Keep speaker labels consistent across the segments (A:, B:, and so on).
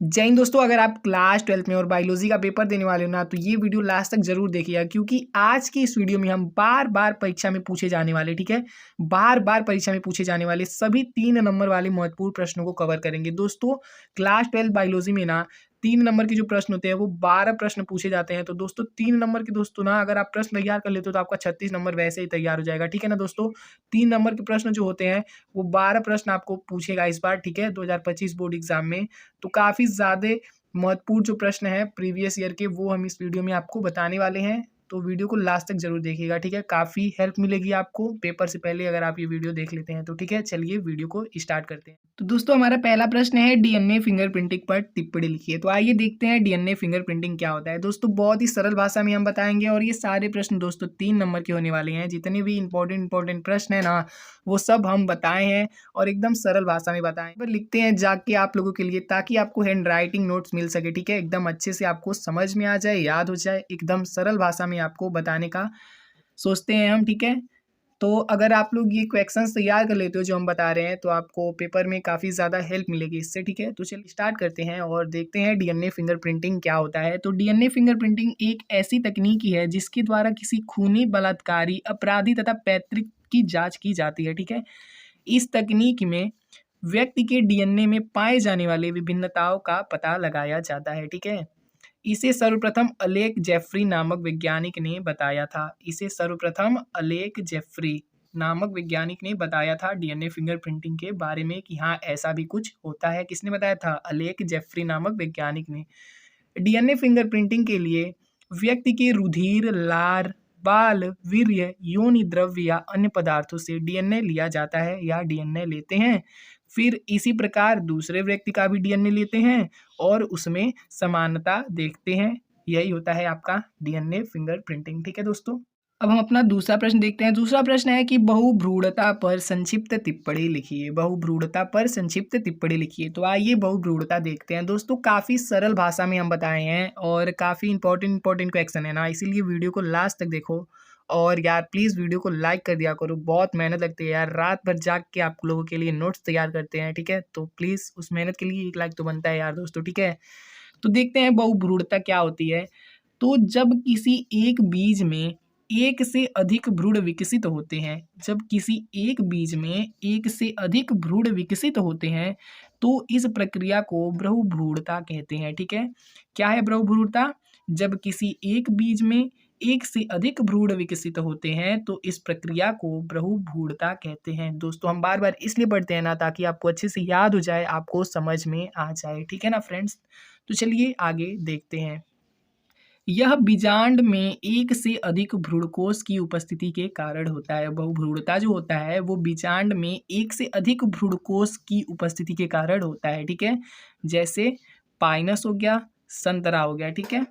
A: जय हिंद दोस्तों, अगर आप क्लास 12th में और बायोलॉजी का पेपर देने वाले हो ना, तो ये वीडियो लास्ट तक जरूर देखिएगा, क्योंकि आज की इस वीडियो में हम बार बार परीक्षा में पूछे जाने वाले, ठीक है, बार बार परीक्षा में पूछे जाने वाले सभी 3 नंबर वाले महत्वपूर्ण प्रश्नों को कवर करेंगे। दोस्तों क्लास 12 बायोलॉजी में ना 3 नंबर के जो प्रश्न होते हैं वो 12 प्रश्न पूछे जाते हैं। तो दोस्तों 3 नंबर के दोस्तों ना अगर आप प्रश्न तैयार कर लेते हो तो आपका 36 नंबर वैसे ही तैयार हो जाएगा, ठीक है ना दोस्तों। 3 नंबर के प्रश्न जो होते हैं वो 12 प्रश्न आपको पूछेगा इस बार, ठीक है, 2025 बोर्ड एग्जाम में। तो काफ़ी ज़्यादा महत्वपूर्ण जो प्रश्न है प्रीवियस ईयर के वो हम इस वीडियो में आपको बताने वाले हैं। तो वीडियो को लास्ट तक जरूर देखिएगा, ठीक है, काफ़ी हेल्प मिलेगी आपको पेपर से पहले अगर आप ये वीडियो देख लेते हैं तो, ठीक है। चलिए वीडियो को स्टार्ट करते हैं। तो दोस्तों हमारा पहला प्रश्न है डीएनए फिंगरप्रिंटिंग पर टिप्पणी लिखिए। तो आइए देखते हैं डीएनए फिंगरप्रिंटिंग क्या होता है। दोस्तों बहुत ही सरल भाषा में हम बताएंगे और ये सारे प्रश्न दोस्तों 3 नंबर के होने वाले हैं। जितने भी इंपॉर्टेंट प्रश्न है ना वो सब हम बताए हैं और एकदम सरल भाषा में बताएं। पर लिखते हैं जाके आप लोगों के लिए, ताकि आपको हैंड राइटिंग नोट्स मिल सके, ठीक है, एकदम अच्छे से आपको समझ में आ जाए, याद हो जाए, एकदम सरल भाषा में आपको बताने का सोचते हैं हम, ठीक है। तो अगर आप लोग ये क्वेश्चंस तैयार कर लेते हो जो हम बता रहे हैं तो आपको पेपर में काफ़ी ज़्यादा हेल्प मिलेगी इससे, ठीक है। तो चलिए स्टार्ट करते हैं और देखते हैं डीएनए फिंगरप्रिंटिंग क्या होता है। तो डीएनए फिंगरप्रिंटिंग एक ऐसी तकनीक है जिसके द्वारा किसी खूनी, बलात्कारी, अपराधी तथा पैतृक की जांच की जाती है, ठीक है। इस तकनीक में व्यक्ति के डीएनए में पाए जाने वाले विभिन्नताओं का पता लगाया जाता है, ठीक है। इसे सर्वप्रथम अलेक जेफरी नामक वैज्ञानिक ने बताया था। इसे सर्वप्रथम अलेक जेफरी नामक वैज्ञानिक ने बताया था डीएनए फिंगरप्रिंटिंग के बारे में कि हाँ ऐसा भी कुछ होता है। किसने बताया था? अलेक जेफरी नामक वैज्ञानिक ने। डीएनए फिंगरप्रिंटिंग के लिए व्यक्ति के रुधिर, लार, बाल, वीर्य, योनि द्रव्य या अन्य पदार्थों से डीएनए लिया जाता है या डीएनए लेते हैं। फिर इसी प्रकार दूसरे व्यक्ति का भी डीएनए लेते हैं और उसमें समानता देखते हैं। यही होता है आपका डीएनए फिंगरप्रिंटिंग, ठीक है दोस्तों। अब हम अपना दूसरा प्रश्न देखते हैं। दूसरा प्रश्न है कि बहुभ्रूणता पर संक्षिप्त टिप्पणी लिखिए। बहुभ्रूणता पर संक्षिप्त टिप्पणी लिखिए। तो आइए बहुभ्रूणता देखते हैं। दोस्तों काफ़ी सरल भाषा में हम बताए हैं और काफ़ी इंपॉर्टेंट क्वेश्चन है ना, इसीलिए वीडियो को लास्ट तक देखो। और यार प्लीज़ वीडियो को लाइक कर दिया करो, बहुत मेहनत लगती है यार, रात भर जाग के आप लोगों के लिए नोट्स तैयार करते हैं, ठीक है। तो प्लीज़ उस मेहनत के लिए 1 लाइक तो बनता है यार दोस्तों, ठीक है। तो देखते हैं बहुभ्रूणता क्या होती है। तो जब किसी एक बीज में एक से अधिक भ्रूण विकसित होते हैं, जब किसी एक बीज में एक से अधिक भ्रूण विकसित होते हैं तो इस प्रक्रिया को बहुभ्रूणता कहते हैं, ठीक है। क्या है बहुभ्रूणता? जब किसी एक बीज में एक से अधिक भ्रूण विकसित होते हैं तो इस प्रक्रिया को बहुभ्रूणता कहते हैं। दोस्तों हम बार बार इसलिए पढ़ते हैं ना ताकि आपको अच्छे से याद हो जाए, आपको समझ में आ जाए, ठीक है ना फ्रेंड्स। तो चलिए आगे देखते हैं। यह बीजांड में एक से अधिक भ्रूणकोश की उपस्थिति के कारण होता है। बहुभ्रूणता जो होता है वो बीजांड में एक से अधिक भ्रूणकोश की उपस्थिति के कारण होता है, ठीक है। जैसे पाइनस हो गया, संतरा हो गया, ठीक है।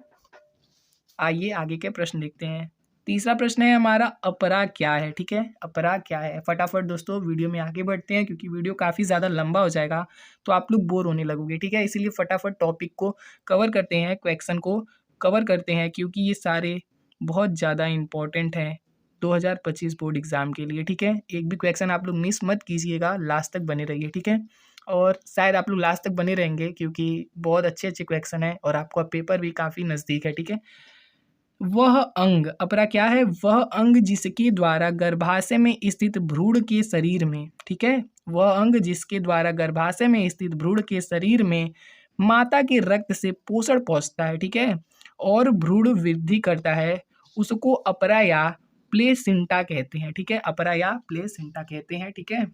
A: आइए आगे के प्रश्न देखते हैं। तीसरा प्रश्न है हमारा अपरा क्या है, ठीक है। अपरा क्या है? फटाफट दोस्तों वीडियो में आगे बढ़ते हैं क्योंकि वीडियो काफ़ी ज़्यादा लंबा हो जाएगा तो आप लोग बोर होने लगोगे, ठीक है। इसीलिए फटाफट टॉपिक को कवर करते हैं, क्वेश्चन को कवर करते हैं, क्योंकि ये सारे बहुत ज़्यादा इंपॉर्टेंट हैं 2025 बोर्ड एग्जाम के लिए, ठीक है। एक भी क्वेश्चन आप लोग मिस मत कीजिएगा, लास्ट तक बने रहिए, ठीक है। और शायद आप लोग लास्ट तक बने रहेंगे क्योंकि बहुत अच्छे क्वेश्चन हैं और आपका पेपर भी काफ़ी नज़दीक है, ठीक है। वह अंग, अपरा क्या है? वह अंग जिसके द्वारा गर्भाशय में स्थित भ्रूण के शरीर में, ठीक है, वह अंग जिसके द्वारा गर्भाशय में स्थित भ्रूण के शरीर में माता के रक्त से पोषण पहुंचता है, ठीक है, और भ्रूण वृद्धि करता है, उसको अपरा या प्लेसेंटा कहते हैं, ठीक है। अपरा या प्लेसेंटा कहते हैं, ठीक है।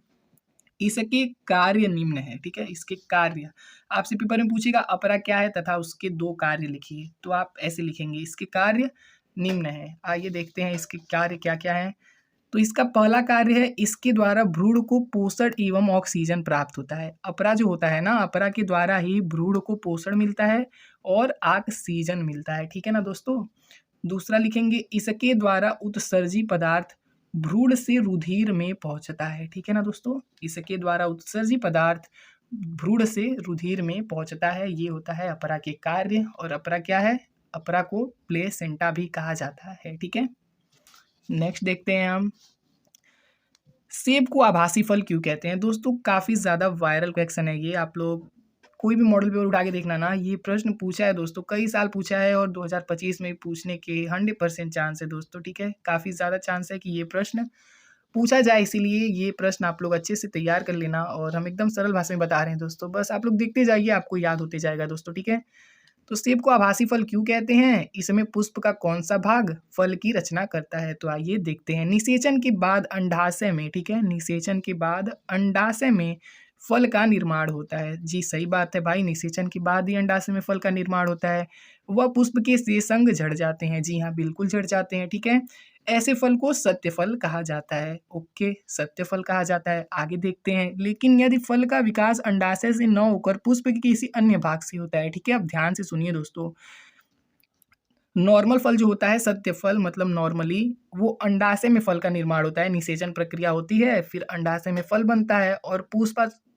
A: इसके कार्य निम्न है, ठीक है। इसके कार्य आपसे पेपर में पूछेगा अपरा क्या है तथा उसके 2 कार्य लिखिए, तो आप ऐसे लिखेंगे इसके कार्य निम्न है। आइए देखते हैं इसके कार्य क्या क्या है। तो इसका पहला कार्य है, इसके द्वारा भ्रूण को पोषण एवं ऑक्सीजन प्राप्त होता है। अपरा जो होता है ना, अपरा के द्वारा ही भ्रूण को पोषण मिलता है और ऑक्सीजन मिलता है, ठीक है ना दोस्तों। दूसरा लिखेंगे, इसके द्वारा उत्सर्जी पदार्थ भ्रूण से रुधिर में पहुंचता है, ठीक है ना दोस्तों। इसके द्वारा उत्सर्जी पदार्थ भ्रूण से रुधिर में पहुंचता है, ये होता है अपरा के कार्य। और अपरा क्या है? अपरा को प्लेसेंटा भी कहा जाता है, ठीक है। नेक्स्ट देखते हैं हम, सेब को आभासी फल क्यों कहते हैं? दोस्तों काफ़ी ज़्यादा वायरल क्वेश्चन है ये, आप लोग कोई भी मॉडल पेपर उठा के देखना ना, ये प्रश्न पूछा है दोस्तों, कई साल पूछा है और 2025 में पूछने के 100% चांस है दोस्तों, ठीक है। काफ़ी ज़्यादा चांस है कि ये प्रश्न पूछा जाए, इसीलिए ये प्रश्न आप लोग अच्छे से तैयार कर लेना। और हम एकदम सरल भाषा में बता रहे हैं दोस्तों, बस आप लोग देखते जाइए, आपको याद होते जाएगा दोस्तों, ठीक है। तो सेब को आभासी फल क्यों कहते हैं? इसमें पुष्प का कौन सा भाग फल की रचना करता है? तो आइए देखते हैं। निषेचन के बाद अंडाशय में, ठीक है, निषेचन के बाद अंडाशय में फल का निर्माण होता है। जी सही बात है भाई, निषेचन के बाद ही अंडाशय में फल का निर्माण होता है। वह पुष्प के शेषांग झड़ जाते हैं। जी हाँ, बिल्कुल झड़ जाते हैं, ठीक है। ऐसे फल को सत्य फल कहा जाता है। ओके, सत्य फल कहा जाता है। आगे देखते हैं। लेकिन यदि फल का विकास अंडाशय से न होकर पुष्प के किसी अन्य भाग से होता है, ठीक है, अब ध्यान से सुनिए दोस्तों। नॉर्मल फल जो होता है, सत्य फल मतलब नॉर्मली वो अंडाशय में फल का निर्माण होता है, निषेचन प्रक्रिया होती है, फिर अंडाशय में फल बनता है और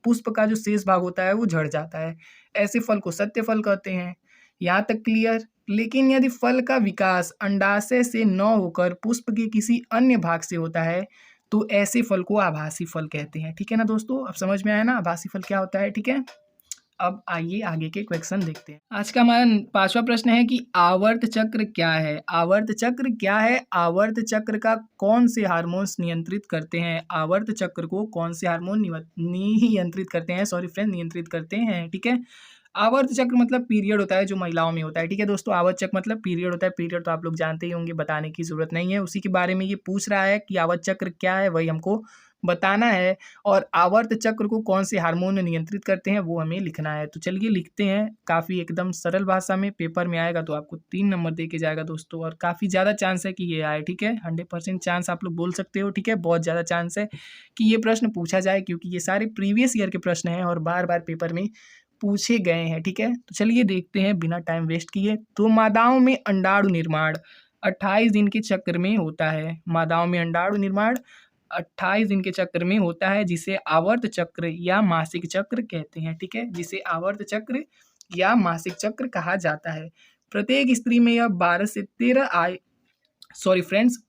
A: पुष्प का जो शेष भाग होता है वो झड़ जाता है। ऐसे फल को सत्य फल कहते हैं। यहाँ तक क्लियर। लेकिन यदि फल का विकास अंडाशय से न होकर पुष्प के किसी अन्य भाग से होता है तो ऐसे फल को आभासी फल कहते हैं, ठीक है ना दोस्तों। अब समझ में आया ना आभासी फल क्या होता है, ठीक है। अब आइए आगे के क्वेश्चन देखते हैं। आज का हमारा 5वां प्रश्न है कि आवर्त चक्र क्या है? आवर्त चक्र क्या है? आवर्त चक्र का कौन से हार्मोन्स नियंत्रित करते हैं? आवर्त चक्र को कौन से हार्मोन नियंत्रित करते हैं? सॉरी फ्रेंड, नियंत्रित करते हैं, ठीक है। आवर्त चक्र मतलब पीरियड होता है जो महिलाओं में होता है, ठीक है दोस्तों। आवर्त चक्र मतलब पीरियड होता है। पीरियड तो आप लोग जानते ही होंगे, बताने की जरूरत नहीं है। उसी के बारे में ये पूछ रहा है कि आवर्त चक्र क्या है, वही हमको बताना है। और आवर्त चक्र को कौन से हार्मोन नियंत्रित करते हैं वो हमें लिखना है। तो चलिए लिखते हैं। काफ़ी एकदम सरल भाषा में पेपर में आएगा तो आपको 3 नंबर दे के जाएगा दोस्तों, और काफ़ी ज़्यादा चांस है कि ये आए, ठीक है। 100% चांस आप लोग बोल सकते हो, ठीक है। बहुत ज़्यादा चांस है कि ये प्रश्न पूछा जाए, क्योंकि ये सारे प्रीवियस ईयर के प्रश्न हैं और बार बार पेपर में पूछे गए हैं, ठीक है। तो चलिए देखते हैं बिना टाइम वेस्ट किए। तो मादाओं में अंडाणु निर्माण 28 दिन के चक्र में होता है। मादाओं में अंडाणु निर्माण 28 दिन के चक्र में होता है, जिसे आवर्त चक्र या मासिक चक्र कहते हैं, ठीक है। जिसे आवर्त चक्र या मासिक चक्र कहा जाता है। प्रत्येक स्त्री में यह 12 से 13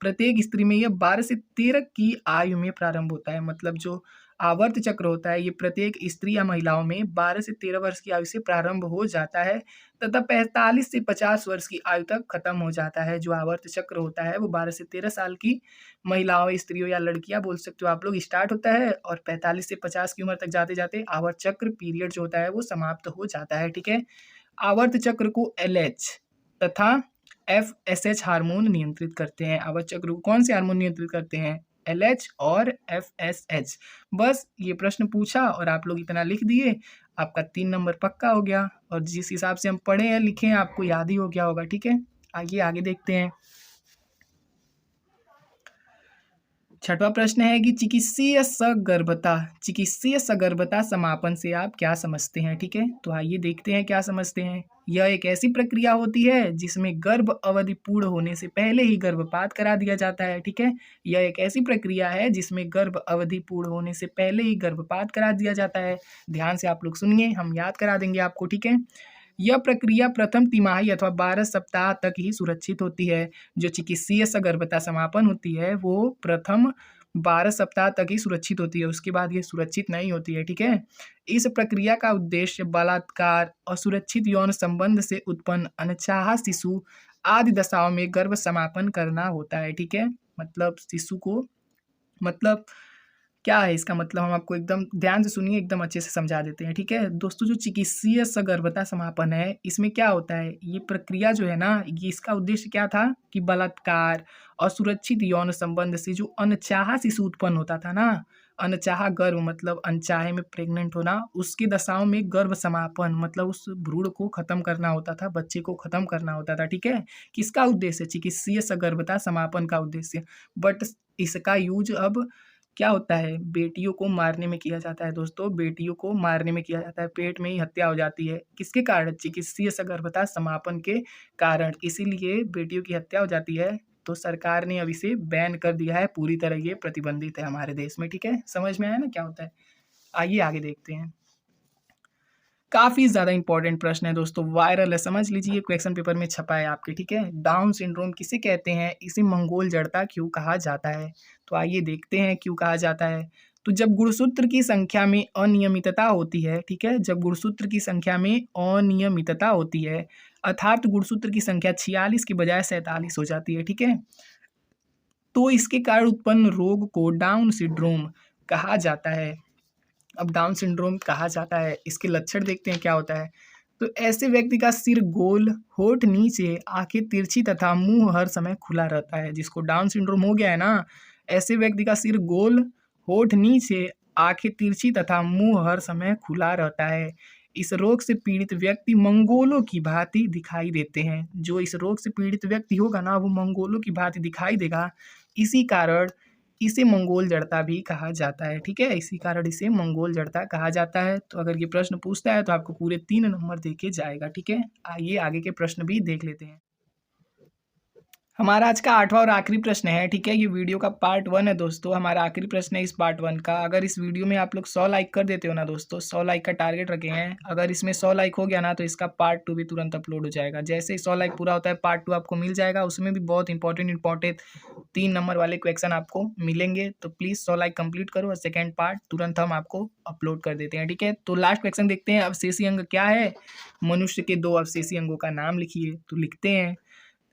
A: प्रत्येक स्त्री में यह 12 से 13 की आयु में प्रारंभ होता है। मतलब जो आवर्त चक्र होता है ये प्रत्येक स्त्री या महिलाओं में 12 से 13 वर्ष की आयु से प्रारंभ हो जाता है तथा 45 से 50 वर्ष की आयु तक खत्म हो जाता है। जो आवर्त चक्र होता है वो 12 से 13 साल की महिलाओं, स्त्रियों या लड़कियां बोल सकते हो आप लोग, स्टार्ट होता है और 45 से 50 की उम्र तक जाते जाते आवर्त चक्र पीरियड जो होता है वो समाप्त हो जाता है, ठीक है। आवर्त चक्र को LH तथा FSH हार्मोन नियंत्रित करते हैं। आवर्त चक्र को कौन से हार्मोन नियंत्रित करते हैं? LH और FSH। बस ये प्रश्न पूछा और आप लोग इतना लिख दिए, आपका 3 नंबर पक्का हो गया। और जिस हिसाब से हम पढ़े हैं लिखे हैं आपको याद ही हो गया होगा, ठीक है। आइए आगे देखते हैं। 6वां प्रश्न है कि चिकित्सीय सगर्भता समापन से आप क्या समझते हैं, ठीक है। तो आइए देखते हैं क्या समझते हैं। यह एक ऐसी प्रक्रिया होती है जिसमें गर्भ अवधि पूर्ण होने से पहले ही गर्भपात करा दिया जाता है, ठीक है। यह एक ऐसी प्रक्रिया है जिसमें गर्भ अवधि पूर्ण होने से पहले ही गर्भपात करा दिया जाता है। ध्यान से आप लोग सुनिए, हम याद करा देंगे आपको, ठीक है। यह प्रक्रिया प्रथम तिमाही अथवा 12 सप्ताह तक ही सुरक्षित होती है। जो चिकित्सीय सगर्भता समापन होती है वो प्रथम 12 सप्ताह तक ही सुरक्षित होती है, उसके बाद ये सुरक्षित नहीं होती है, ठीक है। इस प्रक्रिया का उद्देश्य बलात्कार, असुरक्षित यौन संबंध से उत्पन्न अनचाहा शिशु आदि दशाओं में गर्भ समापन करना होता है, ठीक है। मतलब शिशु को, मतलब क्या है इसका मतलब, हम आपको एकदम ध्यान से सुनिए, एकदम अच्छे से समझा देते हैं, ठीक है दोस्तों। जो चिकित्सीय सगर्भता समापन है इसमें क्या होता है, ये प्रक्रिया जो है ना, ये इसका उद्देश्य क्या था कि बलात्कार, असुरक्षित यौन संबंध से जो अनचाहा शिशु उत्पन्न होता था ना, अनचाहा गर्भ मतलब अनचाहे में प्रेग्नेंट होना, उसकी दशाओं में गर्भ समापन मतलब उस भ्रूण को खत्म करना होता था, बच्चे को खत्म करना होता था, ठीक है। किसका उद्देश्य? चिकित्सीय सगर्भता समापन का उद्देश्य। बट इसका यूज अब क्या होता है, बेटियों को मारने में किया जाता है दोस्तों, बेटियों को मारने में किया जाता है, पेट में ही हत्या हो जाती है। किसके कारण? चिकित्सीय सगर्भता समापन के कारण। इसीलिए बेटियों की हत्या हो जाती है, तो सरकार ने अब इसे बैन कर दिया है पूरी तरह, ये प्रतिबंधित है हमारे देश में, ठीक है। समझ में आया ना क्या होता है। आइए आगे देखते हैं। काफ़ी ज़्यादा इंपॉर्टेंट प्रश्न है दोस्तों, वायरल है, समझ लीजिए, क्वेश्चन पेपर में छपा है आपके, ठीक है। डाउन सिंड्रोम किसे कहते हैं? इसे मंगोल जड़ता क्यों कहा जाता है? तो आइए देखते हैं क्यों कहा जाता है। तो जब गुणसूत्र की संख्या में अनियमितता होती है, ठीक है, जब गुणसूत्र की संख्या में अनियमितता होती है अर्थात गुणसूत्र की संख्या 46 की बजाय 47 हो जाती है, ठीक है, तो इसके कारण उत्पन्न रोग को डाउन सिंड्रोम कहा जाता है। अब डाउन सिंड्रोम कहा जाता है, इसके लक्षण देखते हैं क्या होता है। तो ऐसे व्यक्ति का सिर गोल, होठ नीचे, आंखें तिरछी तथा मुंह हर समय खुला रहता है। जिसको डाउन सिंड्रोम हो गया है ना, ऐसे व्यक्ति का सिर गोल, होठ नीचे, आंखें तिरछी तथा मुंह हर समय खुला रहता है। इस रोग से पीड़ित व्यक्ति मंगोलों की भांति दिखाई देते हैं। जो इस रोग से पीड़ित व्यक्ति होगा ना, वो मंगोलों की भांति दिखाई देगा। इसी कारण इसे मंगोल जड़ता भी कहा जाता है, ठीक है, इसी कारण इसे मंगोल जड़ता कहा जाता है। तो अगर ये प्रश्न पूछता है तो आपको पूरे 3 नंबर देके जाएगा, ठीक है। आइए आगे के प्रश्न भी देख लेते हैं। हमारा आज का 8वां और आखिरी प्रश्न है, ठीक है, ये वीडियो का पार्ट 1 है दोस्तों, हमारा आखिरी प्रश्न है इस पार्ट 1 का। अगर इस वीडियो में आप लोग 100 लाइक कर देते हो ना दोस्तों, 100 लाइक का टारगेट रखे हैं, अगर इसमें 100 लाइक हो गया ना तो इसका पार्ट 2 भी तुरंत अपलोड हो जाएगा। जैसे ही 100 लाइक पूरा होता है पार्ट 2 आपको मिल जाएगा, उसमें भी बहुत इंपॉर्टेंट 3 नंबर वाले क्वेश्चन आपको मिलेंगे। तो प्लीज़ 100 लाइक कंप्लीट करो और सेकेंड पार्ट तुरंत हम आपको अपलोड कर देते हैं, ठीक है। तो लास्ट क्वेश्चन देखते हैं, अवशेषी अंग क्या है? मनुष्य के 2 अवशेषी अंगों का नाम लिखिए। तो लिखते हैं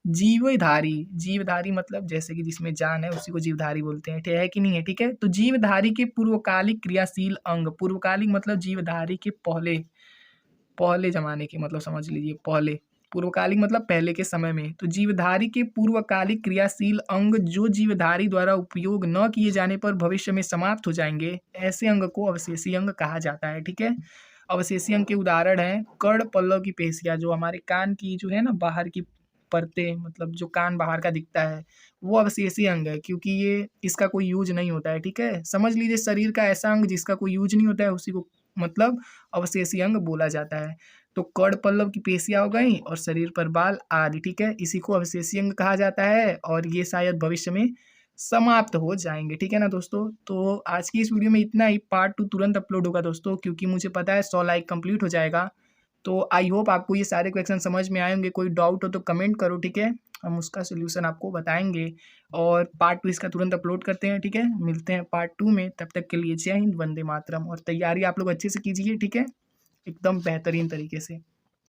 A: जीवधारी। जीवधारी मतलब जैसे कि जिसमें जान है उसी को जीवधारी बोलते हैं, ठीक है कि नहीं है, ठीक है। तो जीवधारी के पूर्वकालिक क्रियाशील अंग, पूर्वकालिक मतलब जीवधारी के पहले पहले जमाने के, मतलब समझ लीजिए पहले, पूर्वकालिक मतलब पहले के समय में। तो जीवधारी के पूर्वकालिक क्रियाशील अंग जो जीवधारी द्वारा उपयोग न किए जाने पर भविष्य में समाप्त हो जाएंगे, ऐसे अंग को अवशेषी अंग कहा जाता है, ठीक है। अवशेषी अंग के उदाहरण हैं कर्ण पल्लव की पेशियां, जो हमारे कान की जो है ना बाहर की परतें, मतलब जो कान बाहर का दिखता है वो अवशेषी अंग है, क्योंकि ये इसका कोई यूज नहीं होता है, ठीक है। समझ लीजिए शरीर का ऐसा अंग जिसका कोई यूज नहीं होता है उसी को मतलब अवशेषी अंग बोला जाता है। तो कर्ण पल्लव की पेशियां हो गई और शरीर पर बाल आदि, ठीक है, इसी को अवशेषी अंग कहा जाता है और ये शायद भविष्य में समाप्त हो जाएंगे, ठीक है ना दोस्तों। तो आज की इस वीडियो में इतना ही, पार्ट 2 तुरंत अपलोड होगा दोस्तों, क्योंकि मुझे पता है 100 लाइक कंप्लीट हो जाएगा। तो आई होप आपको ये सारे क्वेश्चन समझ में आए होंगे। कोई डाउट हो तो कमेंट करो, ठीक है, हम उसका सोल्यूशन आपको बताएंगे। और पार्ट 2 इसका तुरंत अपलोड करते हैं, ठीक है। मिलते हैं पार्ट 2 में, तब तक के लिए जय हिंद, वंदे मातरम। और तैयारी आप लोग अच्छे से कीजिए, ठीक है, एकदम बेहतरीन तरीके से।